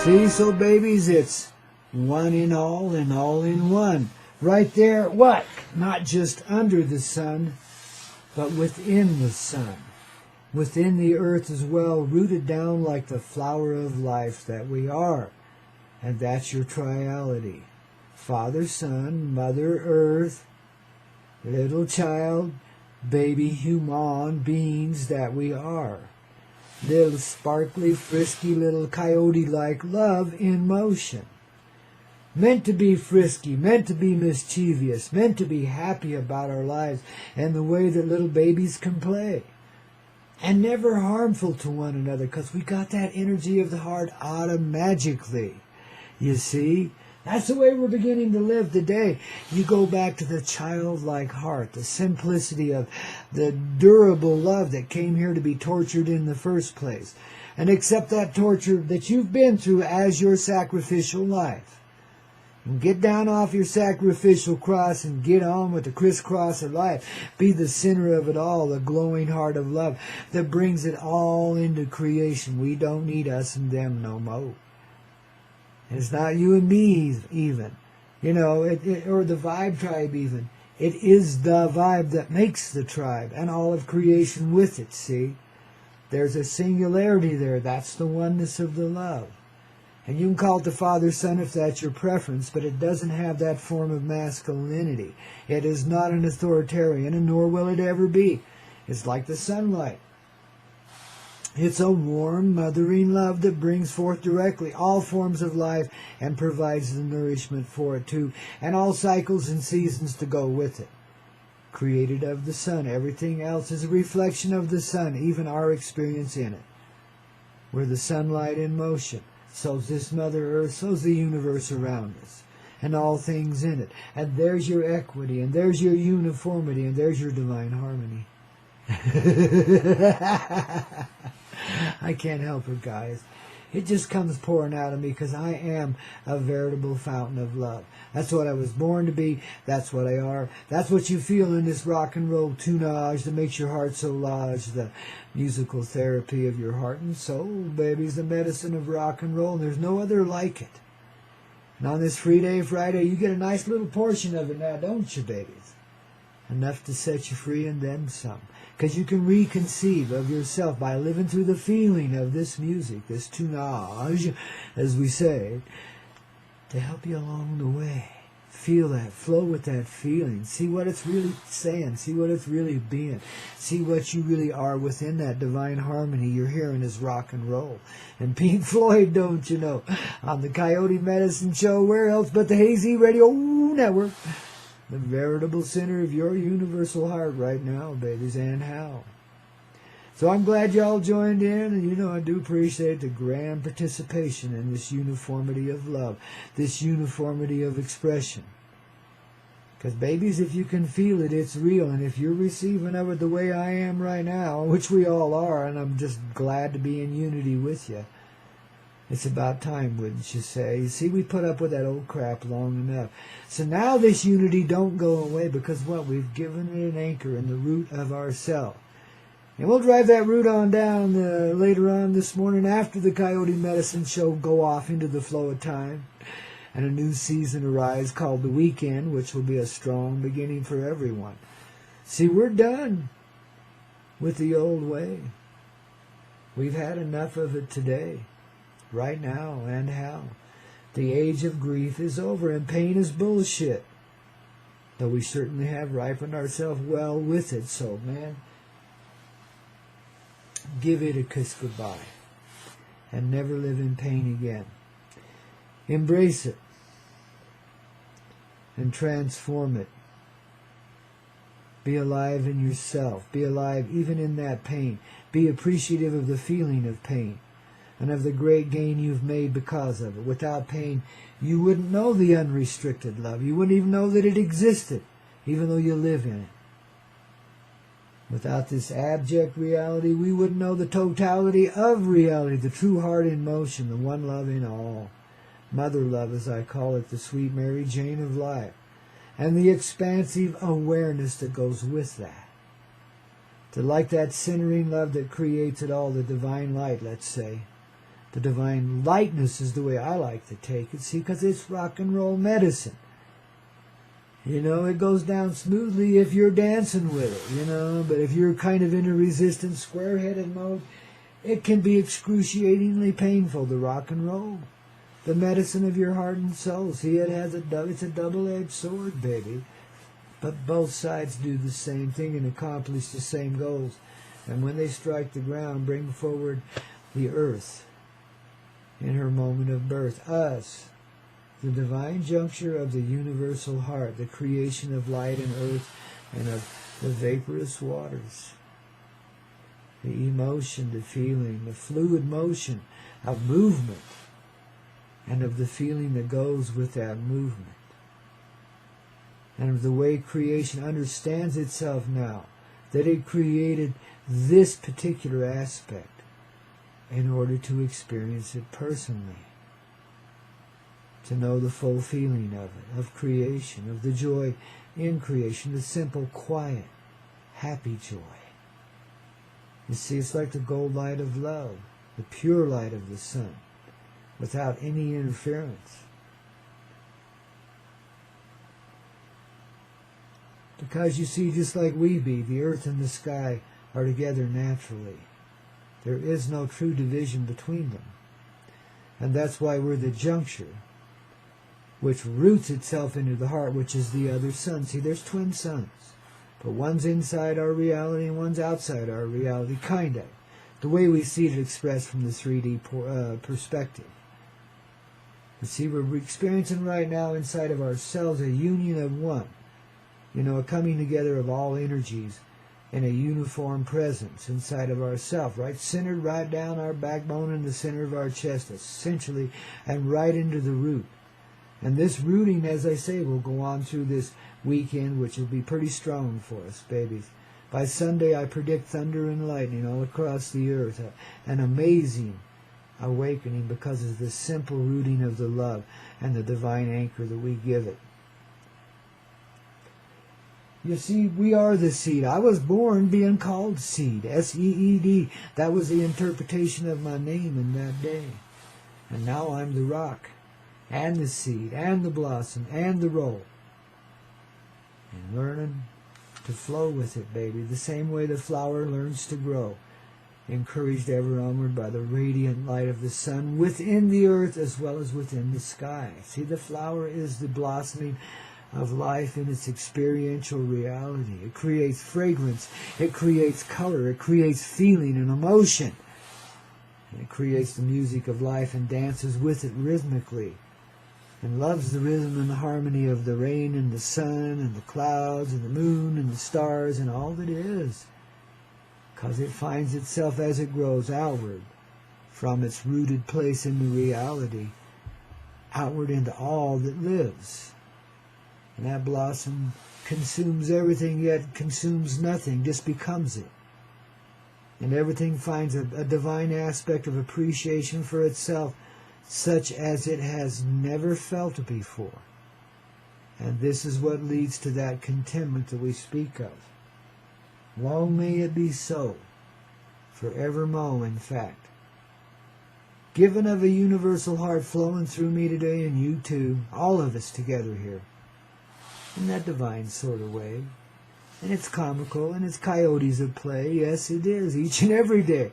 See, so babies, it's one in all and all in one. Right there, what? Not just under the sun, but within the sun. Within the earth as well, rooted down like the flower of life that we are. And that's your triality. Father, Son, Mother, Earth, little child, baby human beings that we are. Little sparkly, frisky, little coyote-like love in motion. Meant to be frisky, meant to be mischievous, meant to be happy about our lives and the way that little babies can play. And never harmful to one another, because we got that energy of the heart automatically. You see? That's the way we're beginning to live today. You go back to the childlike heart, the simplicity of the durable love that came here to be tortured in the first place. And accept that torture that you've been through as your sacrificial life. And get down off your sacrificial cross and get on with the crisscross of life. Be the center of it all, the glowing heart of love that brings it all into creation. We don't need us and them no more. And it's not you and me even. You know, or the vibe tribe even. It is the vibe that makes the tribe and all of creation with it, see? There's a singularity there. That's the oneness of the love. And you can call it the Father, Son if that's your preference, but it doesn't have that form of masculinity. It is not an authoritarian, and nor will it ever be. It's like the sunlight. It's a warm, mothering love that brings forth directly all forms of life and provides the nourishment for it too, and all cycles and seasons to go with it. Created of the sun. Everything else is a reflection of the sun, even our experience in it. We're the sunlight in motion. So's this Mother Earth, so's the universe around us, and all things in it. And there's your equity, and there's your uniformity, and there's your divine harmony. I can't help it, guys. It just comes pouring out of me because I am a veritable fountain of love. That's what I was born to be. That's what I are. That's what you feel in this rock and roll tunage that makes your heart so large. The musical therapy of your heart and soul, baby, is the medicine of rock and roll. And there's no other like it. And on this Free Day Friday, you get a nice little portion of it now, don't you, babies? Enough to set you free and then some. Because you can reconceive of yourself by living through the feeling of this music, this tunage, as we say, to help you along the way. Feel that, flow with that feeling. See what it's really saying. See what it's really being. See what you really are within that divine harmony you're hearing is rock and roll. And Pink Floyd, don't you know, on the Coyote Medicine Show, where else but the Hazy Radio Network. The veritable center of your universal heart right now, babies, and how. So I'm glad y'all joined in, and you know I do appreciate the grand participation in this uniformity of love, this uniformity of expression. Because, babies, if you can feel it, it's real, and if you're receiving of it the way I am right now, which we all are, and I'm just glad to be in unity with you, it's about time, wouldn't you say? You see, we put up with that old crap long enough. So now this unity don't go away because what? We've given it an anchor in the root of ourself. And we'll drive that root on down later on this morning after the Coyote Medicine Show go off into the flow of time. And a new season arrives called the weekend, which will be a strong beginning for everyone. See, we're done with the old way. We've had enough of it today. Right now, and how. The age of grief is over, and pain is bullshit. Though we certainly have ripened ourselves well with it, so, man, give it a kiss goodbye, and never live in pain again. Embrace it, and transform it. Be alive in yourself. Be alive even in that pain. Be appreciative of the feeling of pain. And of the great gain you've made because of it. Without pain, you wouldn't know the unrestricted love. You wouldn't even know that it existed, even though you live in it. Without this abject reality, we wouldn't know the totality of reality, the true heart in motion, the one love in all. Mother love, as I call it, the sweet Mary Jane of life. And the expansive awareness that goes with that. To like that centering love that creates it all, the divine light, let's say. The divine lightness is the way I like to take it, see, because it's rock and roll medicine. You know, it goes down smoothly if you're dancing with it, you know, but if you're kind of in a resistant, square-headed mode, it can be excruciatingly painful to rock and roll. The medicine of your heart and soul. See, it's a double-edged sword, baby. But both sides do the same thing and accomplish the same goals. And when they strike the ground, bring forward the earth in her moment of birth. Us, the divine juncture of the universal heart, the creation of light and earth and of the vaporous waters. The emotion, the feeling, the fluid motion of movement and of the feeling that goes with that movement. And of the way creation understands itself now, that it created this particular aspect in order to experience it personally. To know the full feeling of it, of creation, of the joy in creation, the simple, quiet, happy joy. You see, it's like the gold light of love, the pure light of the sun, without any interference. Because you see, just like we be, the earth and the sky are together naturally. There is no true division between them. And that's why we're the juncture, which roots itself into the heart, which is the other sun. See, there's twin suns. But one's inside our reality and one's outside our reality, kind of. The way we see it expressed from the 3D perspective. But see, we're experiencing right now inside of ourselves a union of one. You know, a coming together of all energies in a uniform presence inside of ourselves, right? Centered right down our backbone in the center of our chest, essentially, and right into the root. And this rooting, as I say, will go on through this weekend, which will be pretty strong for us, babies. By Sunday, I predict thunder and lightning all across the earth. An amazing awakening because of the simple rooting of the love and the divine anchor that we give it. You see, we are the seed. I was born being called seed, S-E-E-D. That was the interpretation of my name in that day. And now I'm the rock, and the seed, and the blossom, and the roll. And learning to flow with it, baby, the same way the flower learns to grow, encouraged ever onward by the radiant light of the sun within the earth as well as within the sky. See, the flower is the blossoming of life in its experiential reality. It creates fragrance, it creates color, it creates feeling and emotion. And it creates the music of life and dances with it rhythmically. And loves the rhythm and the harmony of the rain and the sun and the clouds and the moon and the stars and all that is. Because it finds itself as it grows outward from its rooted place in the reality, outward into all that lives. And that blossom consumes everything, yet consumes nothing, just becomes it. And everything finds a divine aspect of appreciation for itself, such as it has never felt before. And this is what leads to that contentment that we speak of. Long may it be so, forevermore, in fact. Given of a universal heart flowing through me today, and you too, all of us together here, in that divine sort of way. And it's comical, and it's coyotes at play. Yes, it is, each and every day.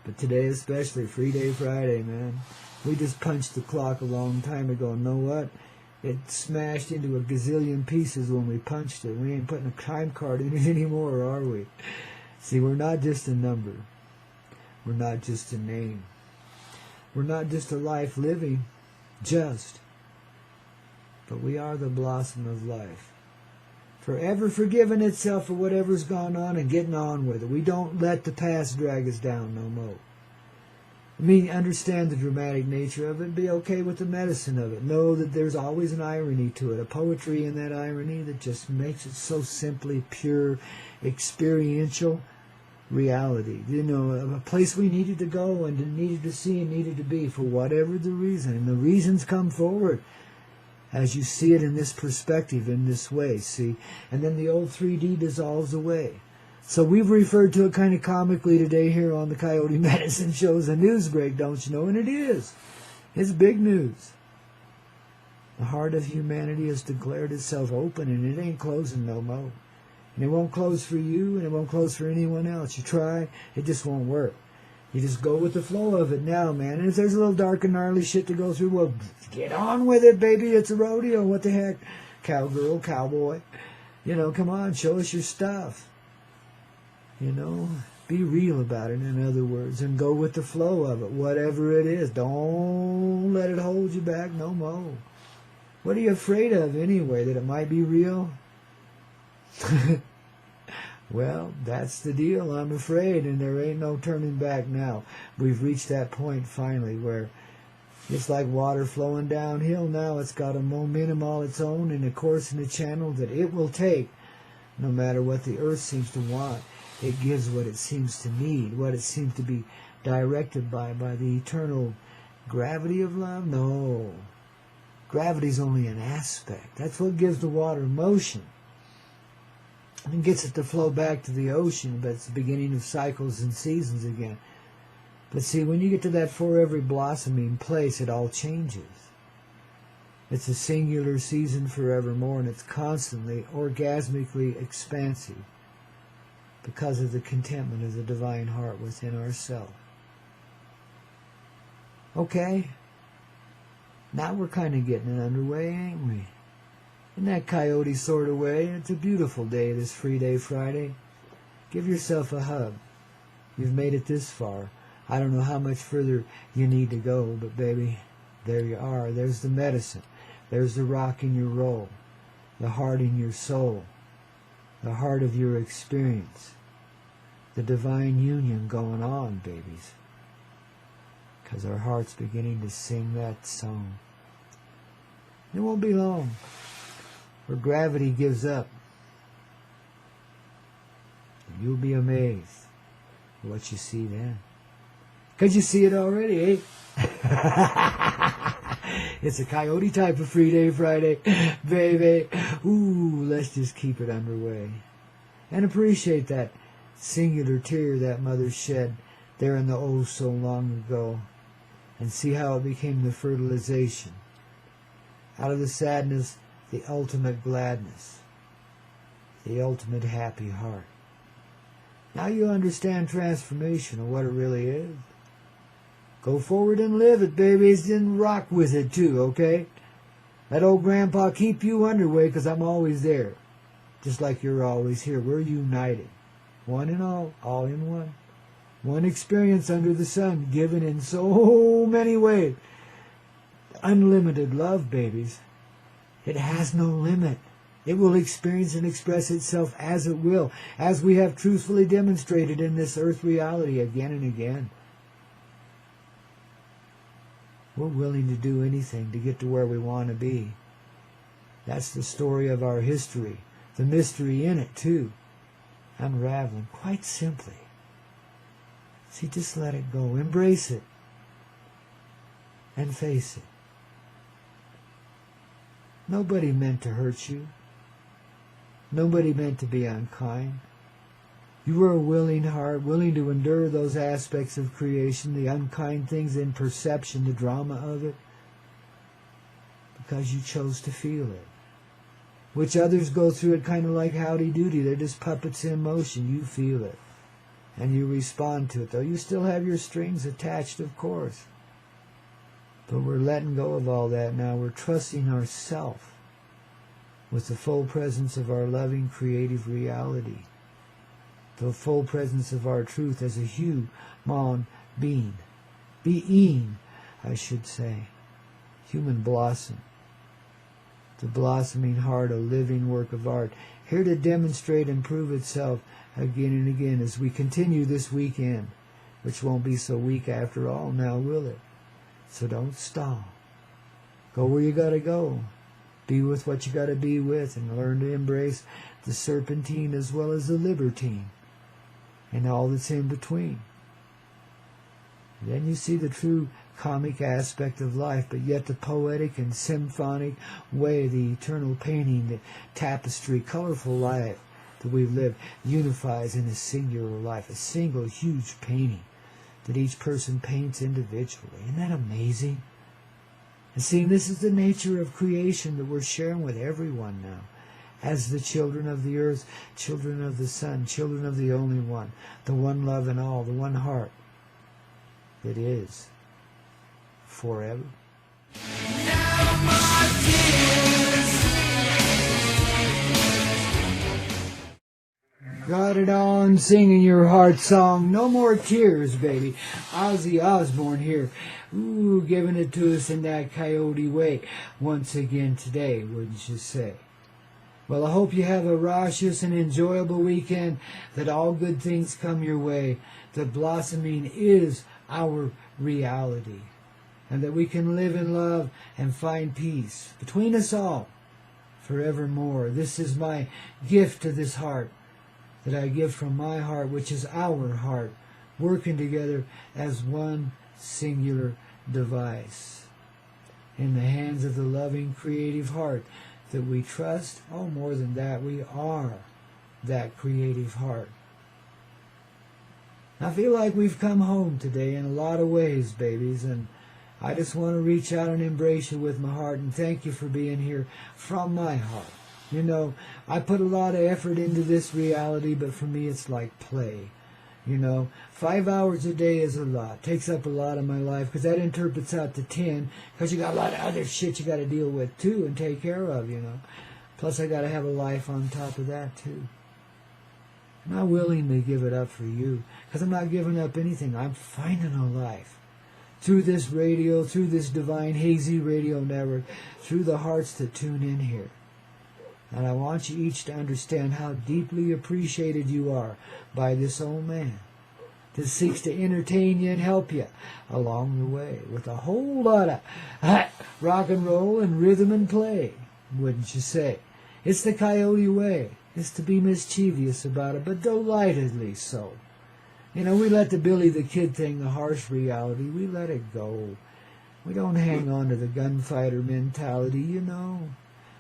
But today especially, Free Day Friday, man. We just punched the clock a long time ago. And know what? It smashed into a gazillion pieces when we punched it. We ain't putting a time card in it anymore, are we? See, we're not just a number. We're not just a name. We're not just a life living, but we are the blossom of life, forever forgiving itself for whatever's gone on and getting on with it. We don't let the past drag us down no more. I mean, understand the dramatic nature of it, be okay with the medicine of it. Know that there's always an irony to it, a poetry in that irony that just makes it so simply pure, experiential reality. You know, a place we needed to go and needed to see and needed to be for whatever the reason. And the reasons come forward as you see it in this perspective, in this way, see? And then the old 3D dissolves away. So we've referred to it kind of comically today here on the Coyote Medicine Show as a news break, don't you know? And it is. It's big news. The heart of humanity has declared itself open, and it ain't closing no more. And it won't close for you, and it won't close for anyone else. You try, it just won't work. You just go with the flow of it now, man. And if there's a little dark and gnarly shit to go through, well, get on with it, baby. It's a rodeo. What the heck? Cowgirl, cowboy. You know, come on, show us your stuff. You know, be real about it, in other words, and go with the flow of it, whatever it is. Don't let it hold you back no more. What are you afraid of anyway, that it might be real? Well, that's the deal, I'm afraid, and there ain't no turning back now. We've reached that point finally where it's like water flowing downhill now. It's got a momentum all its own and a course and a channel that it will take, no matter what the earth seems to want. It gives what it seems to need, what it seems to be directed by the eternal gravity of love. No, gravity's only an aspect. That's what gives the water motion and gets it to flow back to the ocean, but it's the beginning of cycles and seasons again. But see, when you get to that forever blossoming place, it all changes. It's a singular season forevermore, and it's constantly, orgasmically expansive because of the contentment of the divine heart within ourselves. Okay, now we're kind of getting it underway, ain't we? In that coyote sort of way. It's a beautiful day, this Free Day Friday. Give yourself a hug. You've made it this far. I don't know how much further you need to go, but baby, there you are. There's the medicine. There's the rock in your roll. The heart in your soul. The heart of your experience. The divine union going on, babies. Because our heart's beginning to sing that song. It won't be long where gravity gives up. And you'll be amazed at what you see then. Because you see it already, eh? It's a coyote type of Free Day Friday, baby. Ooh, let's just keep it underway. And appreciate that singular tear that mother shed there in the oh so long ago. And see how it became the fertilization. Out of the sadness, the ultimate gladness. The ultimate happy heart. Now you understand transformation and what it really is. Go forward and live it, babies, and rock with it too, okay? Let old Grandpa keep you underway, because I'm always there. Just like you're always here. We're united. One and all in one. One experience under the sun, given in so many ways. Unlimited love, babies. It has no limit. It will experience and express itself as it will, as we have truthfully demonstrated in this earth reality again and again. We're willing to do anything to get to where we want to be. That's the story of our history. The mystery in it, too. Unraveling, quite simply. See, just let it go. Embrace it. And face it. Nobody meant to hurt you. Nobody meant to be unkind. You were a willing heart, willing to endure those aspects of creation, the unkind things in perception, the drama of it, because you chose to feel it. Which others go through it kind of like howdy-doody. They're just puppets in motion. You feel it. And you respond to it, though you still have your strings attached, of course. But we're letting go of all that now. We're trusting ourselves with the full presence of our loving, creative reality. The full presence of our truth as a human being. Being, I should say. Human blossom. The blossoming heart, a living work of art. Here to demonstrate and prove itself again and again as we continue this weekend. Which won't be so weak after all now, will it? So don't stall. Go where you gotta go. Be with what you gotta be with, and learn to embrace the serpentine as well as the libertine. And all that's in between. Then you see the true comic aspect of life, but yet the poetic and symphonic way, the eternal painting, the tapestry, colorful life that we live unifies in a singular life, a single huge painting that each person paints individually. Isn't that amazing? And see, this is the nature of creation that we're sharing with everyone now. As the children of the earth, children of the sun, children of the only one, the one love in all, the one heart that is forever. Now my tears. Got it on, singing your heart song. No more tears, baby. Ozzy Osbourne here. Ooh, giving it to us in that coyote way. Once again today, wouldn't you say? Well, I hope you have a raucous and enjoyable weekend, that all good things come your way, that blossoming is our reality, and that we can live in love and find peace between us all forevermore. This is my gift to this heart, that I give from my heart, which is our heart, working together as one singular device in the hands of the loving, creative heart that we trust. Oh, more than that, we are that creative heart. I feel like we've come home today in a lot of ways, babies, and I just want to reach out and embrace you with my heart and thank you for being here from my heart. You know, I put a lot of effort into this reality, but for me it's like play. You know, 5 hours a day is a lot. Takes up a lot of my life, because that interprets out to 10, because you got a lot of other shit you got to deal with too and take care of, you know. Plus I got to have a life on top of that too. I'm not willing to give it up for you, because I'm not giving up anything. I'm finding a life through this radio, through this divine hazy radio network, through the hearts that tune in here. And I want you each to understand how deeply appreciated you are by this old man that seeks to entertain you and help you along the way with a whole lot of rock and roll and rhythm and play, wouldn't you say? It's the coyote way. It's to be mischievous about it, but delightedly so. You know, we let the Billy the Kid thing, the harsh reality, we let it go. We don't hang on to the gunfighter mentality, you know.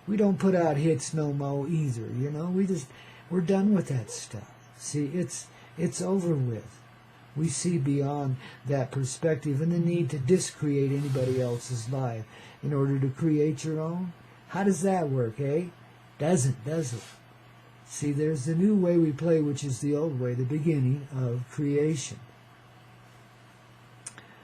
We don't put out hits no more either, you know. We're done with that stuff. See, it's over with. We see beyond that perspective and the need to discreate anybody else's life in order to create your own. How does that work, eh? Doesn't, does it? See, there's the new way we play, which is the old way, the beginning of creation,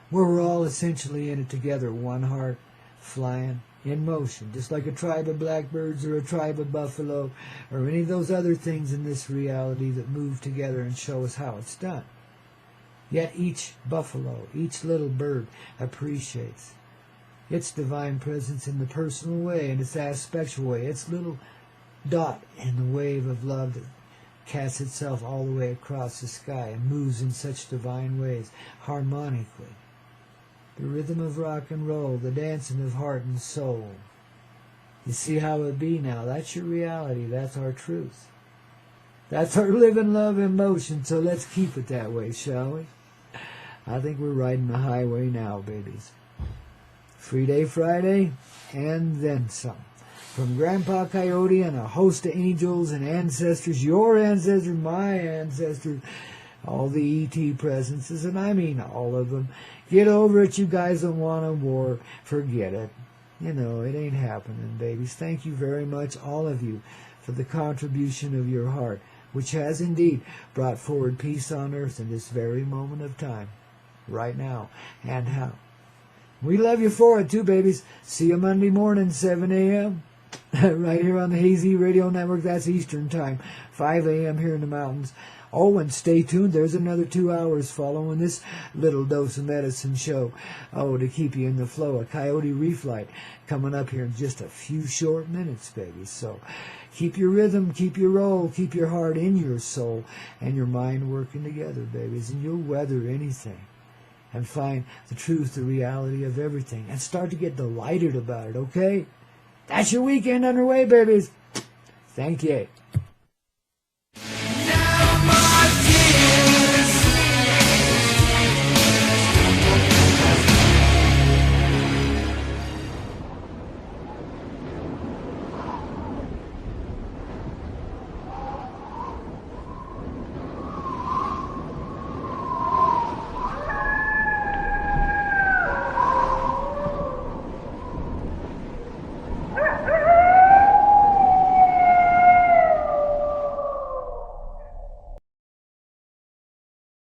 where we're all essentially in it together, one heart, flying in motion, just like a tribe of blackbirds or a tribe of buffalo or any of those other things in this reality that move together and show us how it's done. Yet each buffalo, each little bird appreciates its divine presence in the personal way, in its aspectual way, its little dot in the wave of love that casts itself all the way across the sky and moves in such divine ways, harmonically. The rhythm of rock and roll, the dancing of heart and soul. You see how it be now. That's your reality. That's our truth. That's our living love emotion, so let's keep it that way, shall we? I think we're riding the highway now, babies. Free Day Friday, and then some. From Grandpaw Koyote and a host of angels and ancestors, your ancestors, my ancestors, all the E.T. presences, and I mean all of them. Get over it. You guys don't want a war. Forget it. You know, it ain't happening, babies. Thank you very much, all of you, for the contribution of your heart, which has indeed brought forward peace on earth in this very moment of time, right now, and how. We love you for it, too, babies. See you Monday morning, 7 a.m., right here on the Hazy Radio Network. That's Eastern Time, 5 a.m. here in the mountains. Oh, and stay tuned. There's another 2 hours following this little dose of medicine show. Oh, to keep you in the flow. A Coyote Reflight coming up here in just a few short minutes, baby. So keep your rhythm, keep your roll, keep your heart in your soul and your mind working together, babies. And you'll weather anything and find the truth, the reality of everything. And start to get delighted about it, okay? That's your weekend underway, babies. Thank you.